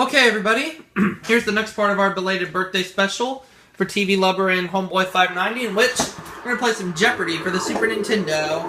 Okay, everybody, here's the next part of our belated birthday special for TV Lover and Homeboy 590, in which we're going to play some Jeopardy for the Super Nintendo.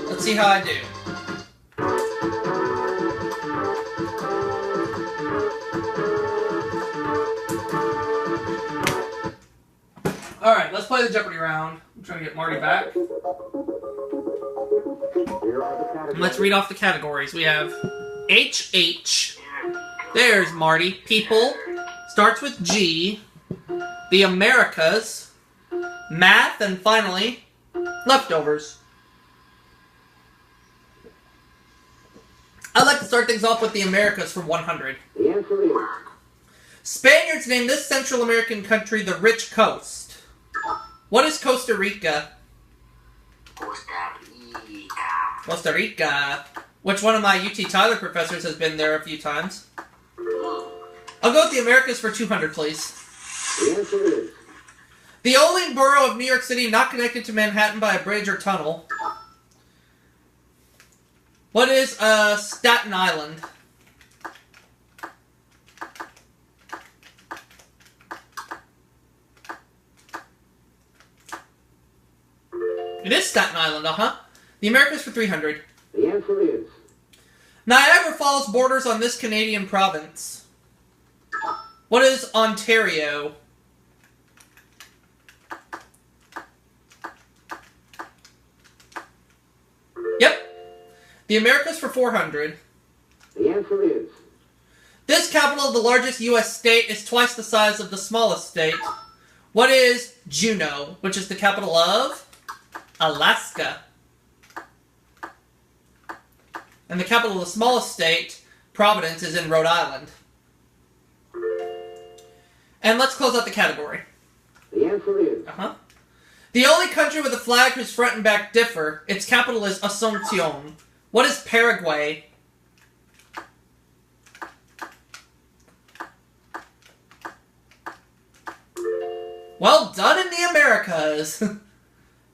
Let's see how I do. Alright, let's play the Jeopardy round. I'm trying to get Marty back. And let's read off the categories. We have HH. There's Marty. People. Starts with G. The Americas. Math. And finally, leftovers. I'd like to start things off with the Americas for 100. The answer is... Spaniards named this Central American country the Rich Coast. What is Costa Rica? Costa Rica. Which one of my UT Tyler professors has been there a few times? I'll go with the Americas for 200, please. The answer is... The only borough of New York City not connected to Manhattan by a bridge or tunnel. What is Staten Island? It is Staten Island, uh-huh. The Americas for 300. The answer is... Niagara Falls borders on this Canadian province. What is Ontario? Yep. The Americas for 400. The answer is... This capital of the largest U.S. state is twice the size of the smallest state. What is Juneau, which is the capital of Alaska? And the capital of the smallest state, Providence, is in Rhode Island. And let's close out the category. The answer is... The only country with a flag whose front and back differ, its capital is Asunción. What is Paraguay? Well done in the Americas.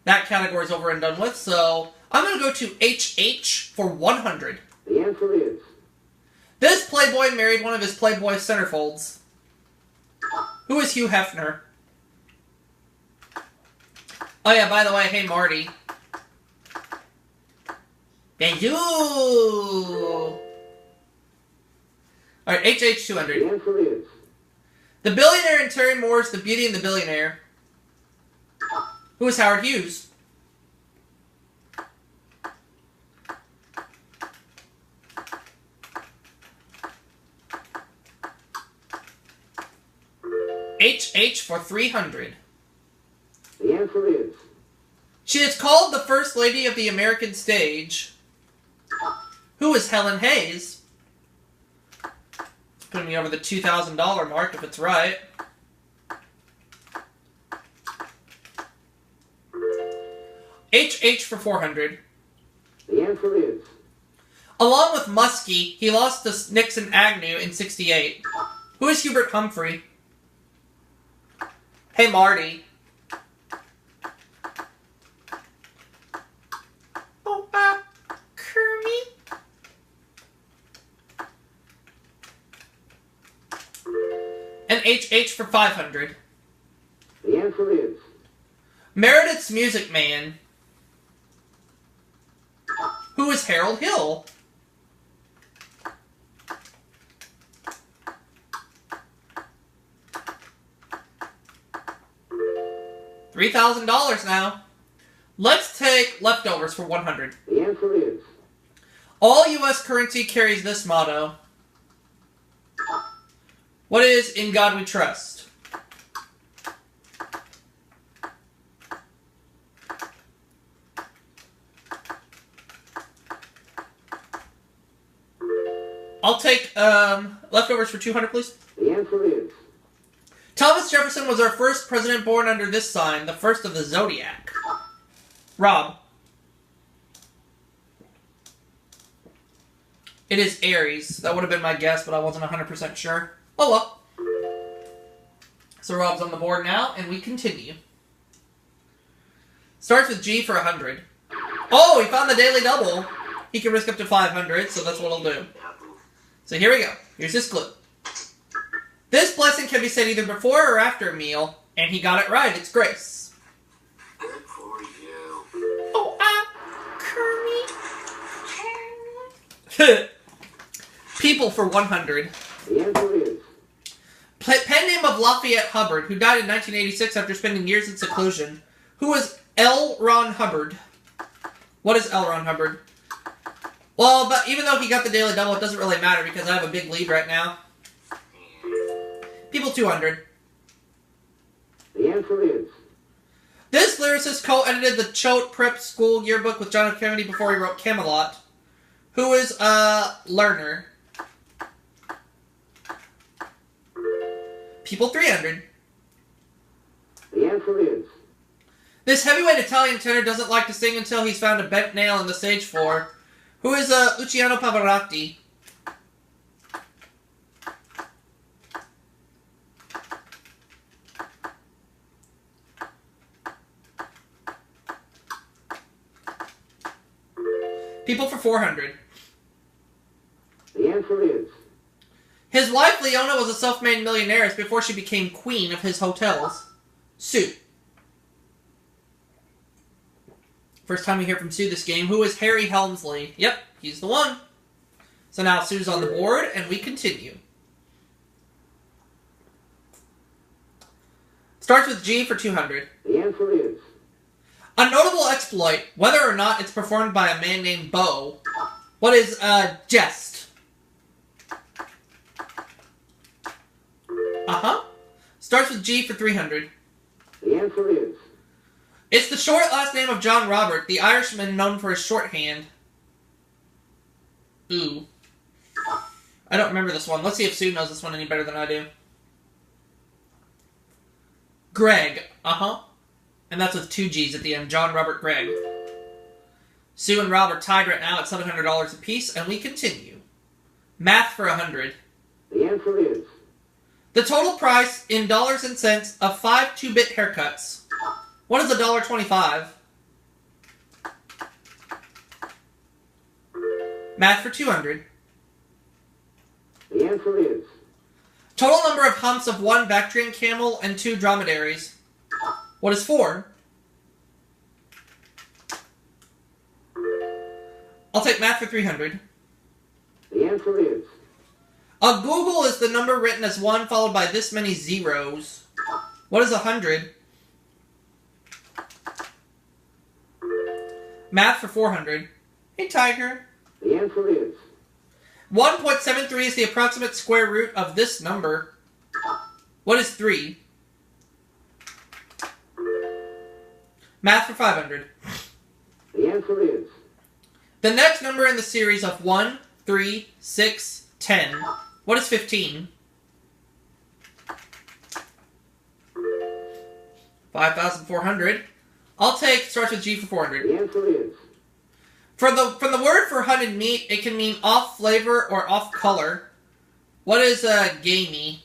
That category is over and done with, so I'm going to go to HH for 100. The answer is... This Playboy married one of his Playboy centerfolds. Who is Hugh Hefner? Oh yeah, by the way, hey Marty. Thank you! Alright, HH 200. The answer is... The Billionaire in Terry Moore's The Beauty and the Billionaire. Who is Howard Hughes? HH for 300. The answer is... She is called the First Lady of the American Stage. Who is Helen Hayes? Putting me over the $2,000 mark if it's right. HH for 400. The answer is... Along with Muskie, he lost to Nixon Agnew in '68. Who is Hubert Humphrey? Hey Marty. Oh, Kermit. And HH for 500. The answer is... Meredith's Music Man. Who is Harold Hill? $3,000 now. Let's take leftovers for 100. The answer is... All U.S. currency carries this motto. What is In God We Trust? I'll take leftovers for 200, please. The answer is... Thomas Jefferson was our first president born under this sign, the first of the zodiac. Rob. It is Aries. That would have been my guess, but I wasn't 100% sure. Oh well. So Rob's on the board now, and we continue. Starts with G for 100. Oh, he found the daily double. He can risk up to 500, so that's what he'll do. So here we go. Here's this clue. This blessing can be said either before or after a meal, and he got it right. It's grace. Good for you. Oh, Kermit. People for 100. The answer is Pen name of Lafayette Hubbard, who died in 1986 after spending years in seclusion. Who was L. Ron Hubbard? What is L. Ron Hubbard? Well, but even though he got the Daily Double, it doesn't really matter because I have a big lead right now. People 200. the answer is This lyricist co-edited the Choate Prep School yearbook with John F. Kennedy before he wrote Camelot. Who is Lerner? People 300. the answer is This heavyweight Italian tenor doesn't like to sing until he's found a bent nail on the stage floor. Who is Luciano Pavarotti? People for 400. the answer is His wife Leona was a self-made millionaire before she became queen of his hotels. Sue. First time we hear from Sue this game. Who is Harry Helmsley? Yep, he's the one. So now Sue's on the board, and we continue. Starts with G for 200. the answer is A notable exploit, whether or not it's performed by a man named Bo. What is, jest? Uh-huh. Starts with G for 300. the answer is It's the short last name of John Robert, the Irishman known for his shorthand. Ooh. I don't remember this one. Let's see if Sue knows this one any better than I do. Greg. Uh-huh. And that's with 2 G's at the end. John Robert Gregg. Sue and Rob are tied right now at $700 apiece, and we continue. Math for 100. the answer is The total price in dollars and cents of 5 2-bit haircuts. What is $1.25? Math for 200. the answer is Total number of humps of 1 Bactrian camel and 2 dromedaries. What is 4? I'll take math for 300. the answer is A Google is the number written as 1 followed by this many zeros. What is 100? Math for 400. Hey, Tiger. the answer is 1.73 is the approximate square root of this number. What is 3? Math for 500. the answer is The next number in the series of 1, 3, 6, 10. What is 15? 5,400. I'll take, starts with G for 400. the answer is From the word for hunted meat, it can mean off flavor or off color. What is gamey?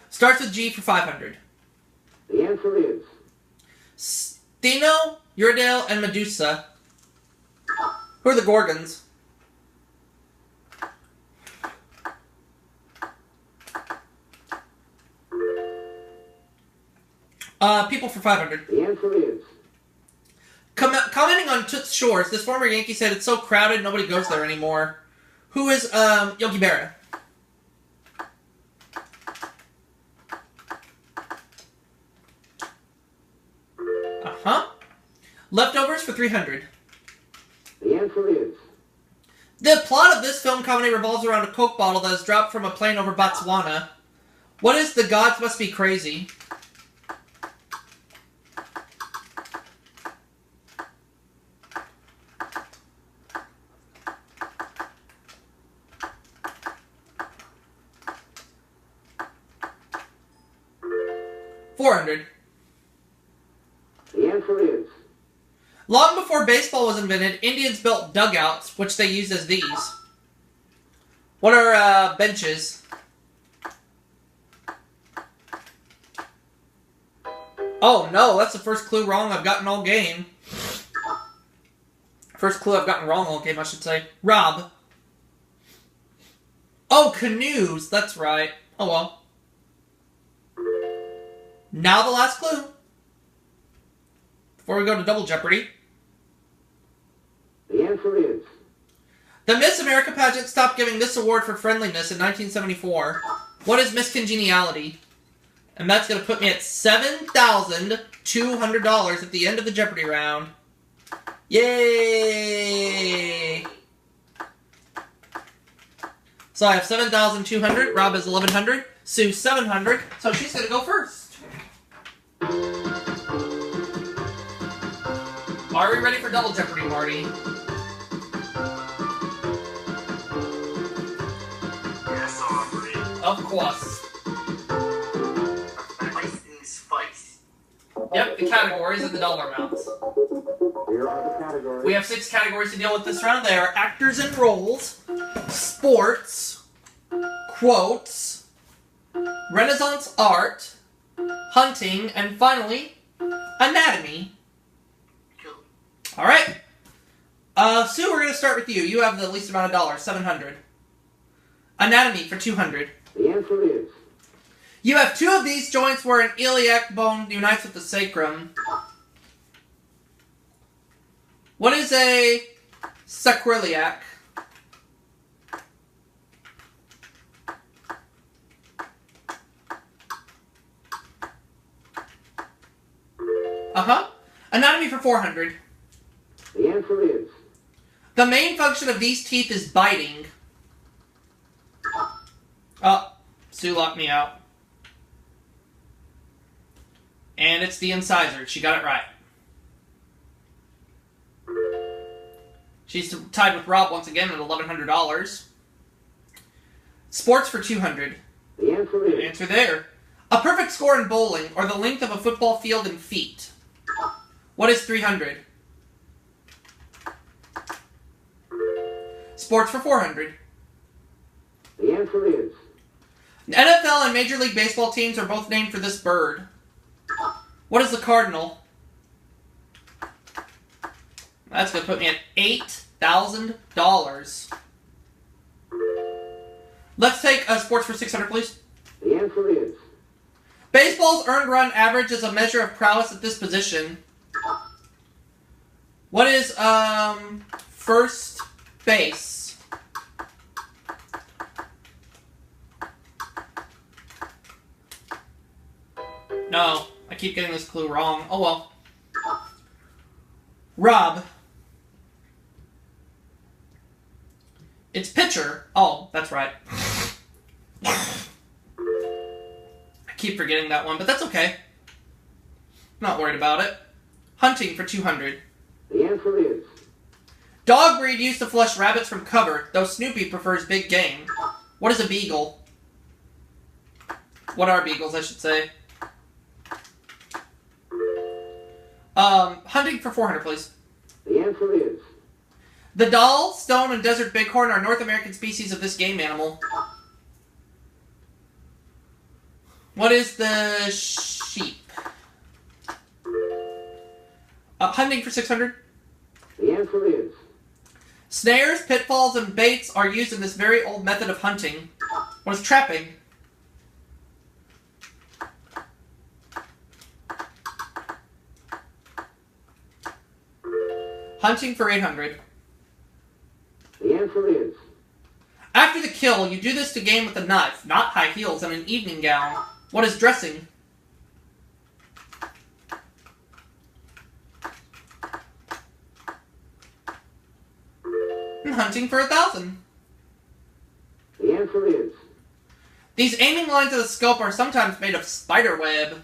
Starts with G for 500. the answer is Steno, Uradale, and Medusa. Who are the Gorgons? People for 500. the answer is Commenting on Toots Shores, this former Yankee said it's so crowded nobody goes there anymore. Who is Yogi Berra? Uh-huh. Leftovers for 300. the answer is The plot of this film comedy revolves around a Coke bottle that is dropped from a plane over Botswana. What is The Gods Must Be Crazy? $400. the answer is Long before baseball was invented, Indians built dugouts, which they used as these. What are benches? Oh no, that's the first clue wrong I've gotten all game. First clue I've gotten wrong all game, I should say. Rob. Oh, canoes. That's right. Oh, well. Now the last clue. Before we go to Double Jeopardy. The answer is The Miss America pageant stopped giving this award for friendliness in 1974. What is Miss Congeniality? And that's going to put me at $7,200 at the end of the Jeopardy round. Yay! So I have 7,200. Rob has 1,100. Sue 700. So she's going to go first. Are we ready for Double Jeopardy, Marty? Yes, Aubrey. Of course. Ice and spice. Yep, the categories and the dollar amounts. here are the categories. We have 6 categories to deal with this round. They are actors and roles, sports, quotes, Renaissance art, hunting, and finally, anatomy. Cool. Alright. Sue, we're going to start with you. You have the least amount of dollars, 700. Anatomy for 200. The answer is You have 2 of these joints where an iliac bone unites with the sacrum. What is a sacroiliac? Uh-huh. Anatomy for 400. the answer is The main function of these teeth is biting. Oh, Sue locked me out. And it's the incisor. She got it right. She's tied with Rob once again at $1,100. Sports for 200. the answer Good is answer there. A perfect score in bowling, or the length of a football field in feet. What is 300? Sports for 400. the answer is NFL and Major League Baseball teams are both named for this bird. What is the cardinal? That's going to put me at $8,000. Let's take sports for 600, please. the answer is Baseball's earned run average is a measure of prowess at this position. What is first base? No, I keep getting this clue wrong. Oh well. Rob. It's pitcher. Oh, that's right. I keep forgetting that one, but that's okay. Not worried about it. Hunting for 200. the answer is Dog breed used to flush rabbits from cover, though Snoopy prefers big game. What is a beagle? What are beagles, I should say? Hunting for 400, please. the answer is The doll, stone, and desert bighorn are North American species of this game animal. What is the sheep? Hunting for 600. the answer is Snares, pitfalls, and baits are used in this very old method of hunting. What is trapping? Hunting for 800. the answer is After the kill, you do this to game with a knife, not high heels, and an evening gown. What is dressing? And hunting for 1,000. the answer is These aiming lines of the scope are sometimes made of spider web.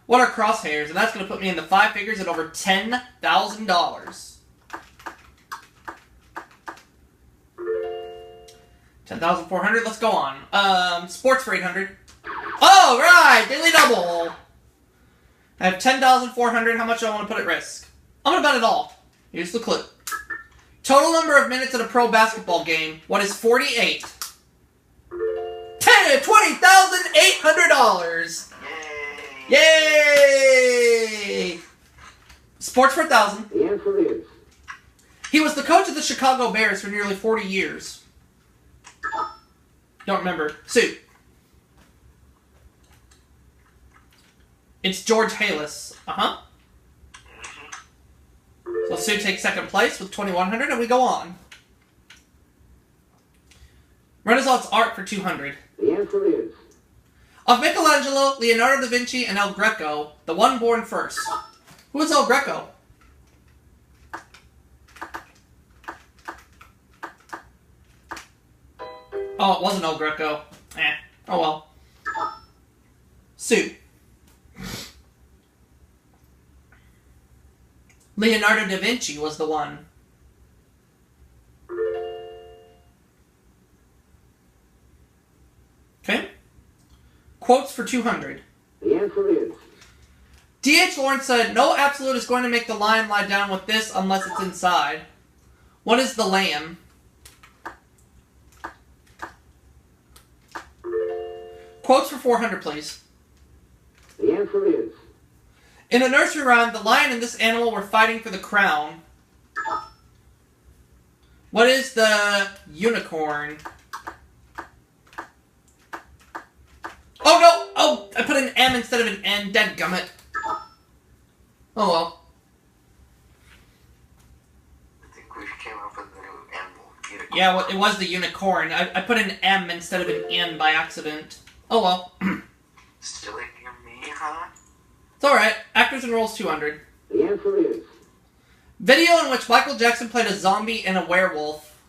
What are crosshairs? And that's going to put me in the 5 figures at over $10,000. 10,400. Let's go on. Sports for 800. All right, daily double. I have 10,400. How much do I want to put at risk? I'm going to bet it all. Here's the clue. Total number of minutes in a pro basketball game. What is 48? $20,800. Yay! Yay! Sports for 1,000. the answer is He was the coach of the Chicago Bears for nearly 40 years. Don't remember. Sue. It's George Halas. Uh-huh. So Sue takes second place with 2,100, and we go on. Renaissance art for 200. The answer is. Of Michelangelo, Leonardo da Vinci, and El Greco, the one born first. Who is El Greco? Oh, it wasn't El Greco. Oh well. Sue. Leonardo da Vinci was the one. Okay. Quotes for 200. The answer is. D.H. Lawrence said, "No absolute is going to make the lion lie down with this unless it's inside." What is the lamb? Quotes for 400, please. The answer is. In the nursery rhyme, the lion and this animal were fighting for the crown. What is the unicorn? Oh no! Oh, I put an M instead of an N. Dadgummit. Oh well. I think we came up with the new animal. Unicorn. Yeah, well, it was the unicorn. I put an M instead of an N by accident. Oh well. Still ignoring me, huh? It's alright. Actors and roles 200. The answer is. Video in which Michael Jackson played a zombie and a werewolf.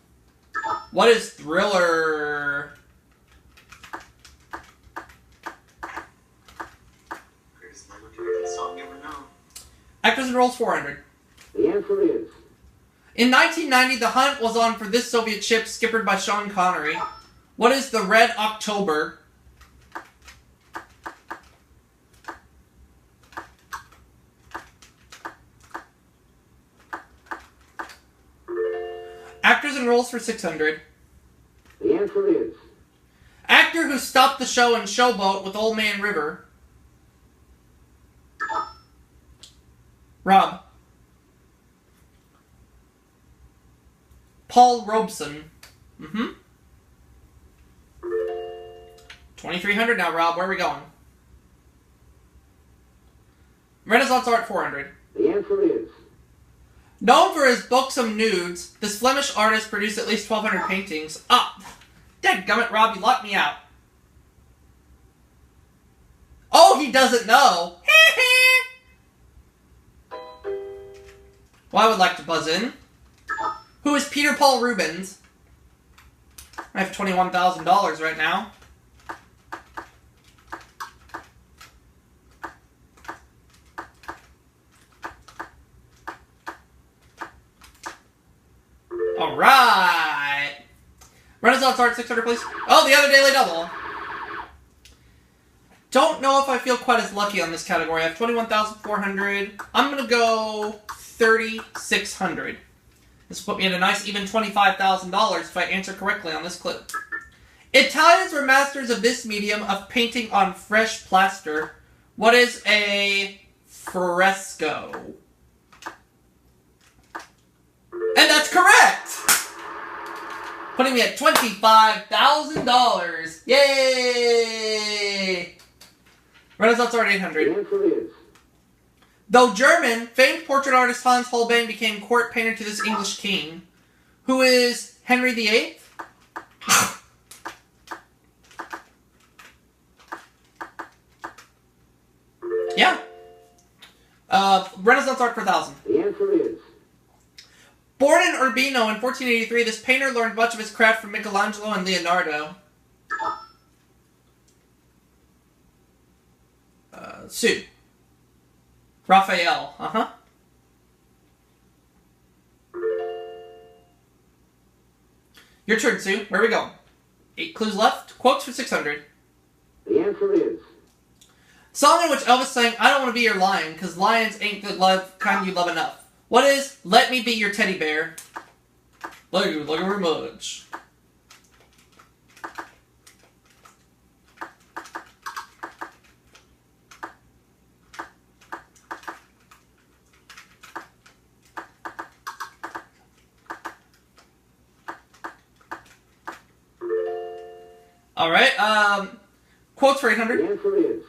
What is Thriller? Greatest Michael Jackson song ever known. Actors and roles 400. The answer is. In 1990, the hunt was on for this Soviet ship skippered by Sean Connery. What is the Red October? Actors and roles for 600. The answer is. Actor who stopped the show in Showboat with Old Man River. Rob. Paul Robeson. 2,300 now, Rob. Where are we going? Renaissance art 400. The answer is. Known for his buxom nudes, this Flemish artist produced at least 1,200 paintings. Ah! Dadgummit, Rob, you locked me out. Oh, he doesn't know! Well, I would like to buzz in. Who is Peter Paul Rubens? I have $21,000 right now. Alright! Renaissance art 600, please. Oh, the other daily double. Don't know if I feel quite as lucky on this category. I have 21,400. I'm going to go 3,600. This will put me at a nice even $25,000 if I answer correctly on this clip. Italians were masters of this medium of painting on fresh plaster. What is a fresco? And that's correct! Putting me at $25,000. Yay! Renaissance art 800. The answer is. Though German, famed portrait artist Hans Holbein became court painter to this English king. Who is Henry VIII? Yeah. Renaissance art for 1,000. The answer is. Born in Urbino in 1483, this painter learned much of his craft from Michelangelo and Leonardo. Sue. Raphael. Uh-huh. Your turn, Sue. Where are we going? 8 clues left. Quotes for 600. The answer is. Song in which Elvis sang, "I don't want to be your lion, because lions ain't the love kind you love enough." What is "Let Me Be Your Teddy Bear"? Thank you very much. Alright, quotes for The 800. answer is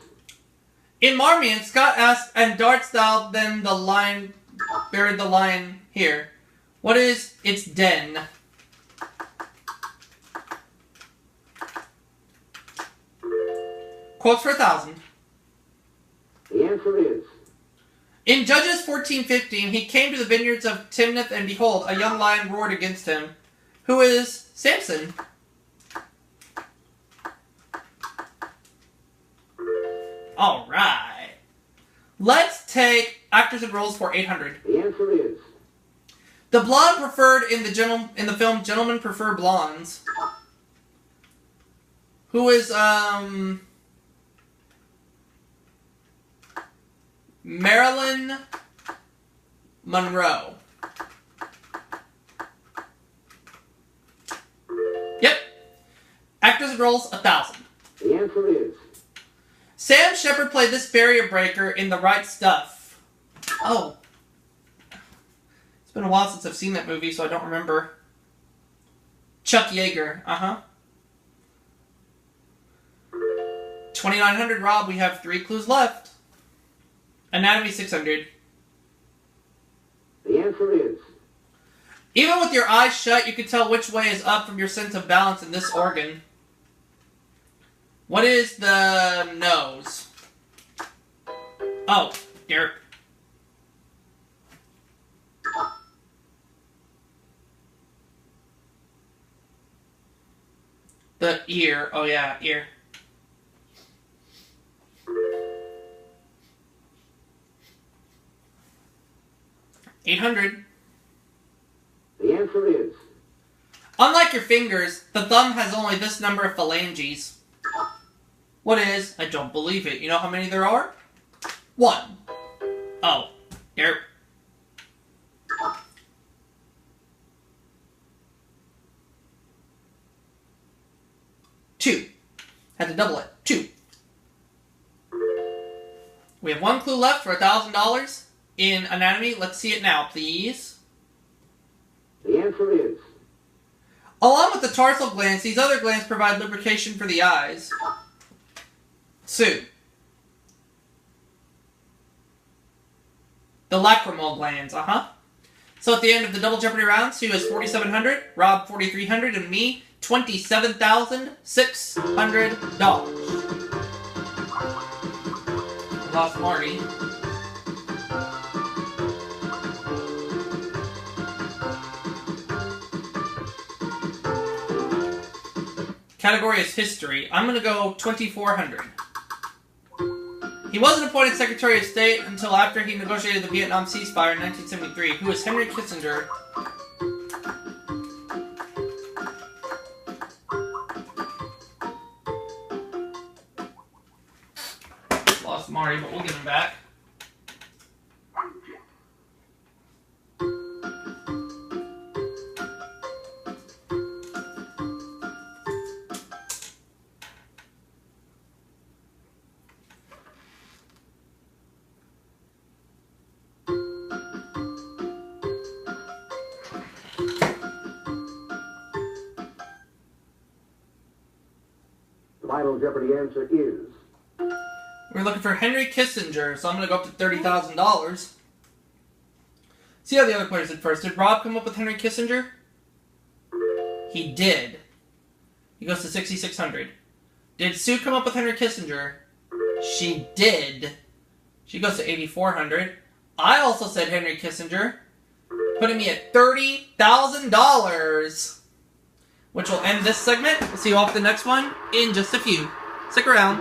In Marmion, Scott asked, and darts thou then the lion, buried the lion here. What is its den? Quotes for 1,000. the answer is In Judges 14:15, he came to the vineyards of Timnath, and behold, a young lion roared against him. Who is Samson? Alright. Let's take actors and roles for 800. the answer is The blonde preferred in the film Gentlemen Prefer Blondes. Who is, Marilyn Monroe. Yep. Actors and roles, 1,000. the answer is Sam Shepard played this barrier breaker in The Right Stuff. Oh. It's been a while since I've seen that movie, so I don't remember. Chuck Yeager. Uh-huh. 2,900, Rob. We have 3 clues left. Anatomy 600. the answer is Even with your eyes shut, you can tell which way is up from your sense of balance in this organ. What is the nose? Oh, here. The ear. Oh yeah, ear. $800. the answer is Unlike your fingers, the thumb has only this number of phalanges. What is? I don't believe it. You know how many there are? 1. Oh, here. Two. Had to double it. 2. We have 1 clue left for $1,000 in anatomy. Let's see it now, please. the answer is Along with the tarsal glands, these other glands provide lubrication for the eyes. Sue. The lacrimal glands, So at the end of the double Jeopardy round, Sue is 4,700, Rob 4,300, and me $27,600. Lost Marty. Category is history. I'm going to go 2,400. He wasn't appointed Secretary of State until after he negotiated the Vietnam ceasefire in 1973. Who is Henry Kissinger? Lost Marty, but we'll give him back. the final Jeopardy answer is We're looking for Henry Kissinger, so I'm going to go up to $30,000. See how the other players did first. Did Rob come up with Henry Kissinger? He did. He goes to 6,600. Did Sue come up with Henry Kissinger? She did. She goes to 8,400. I also said Henry Kissinger, putting me at $30,000. Which will end this segment. We'll see you off the next one in just a few. Stick around.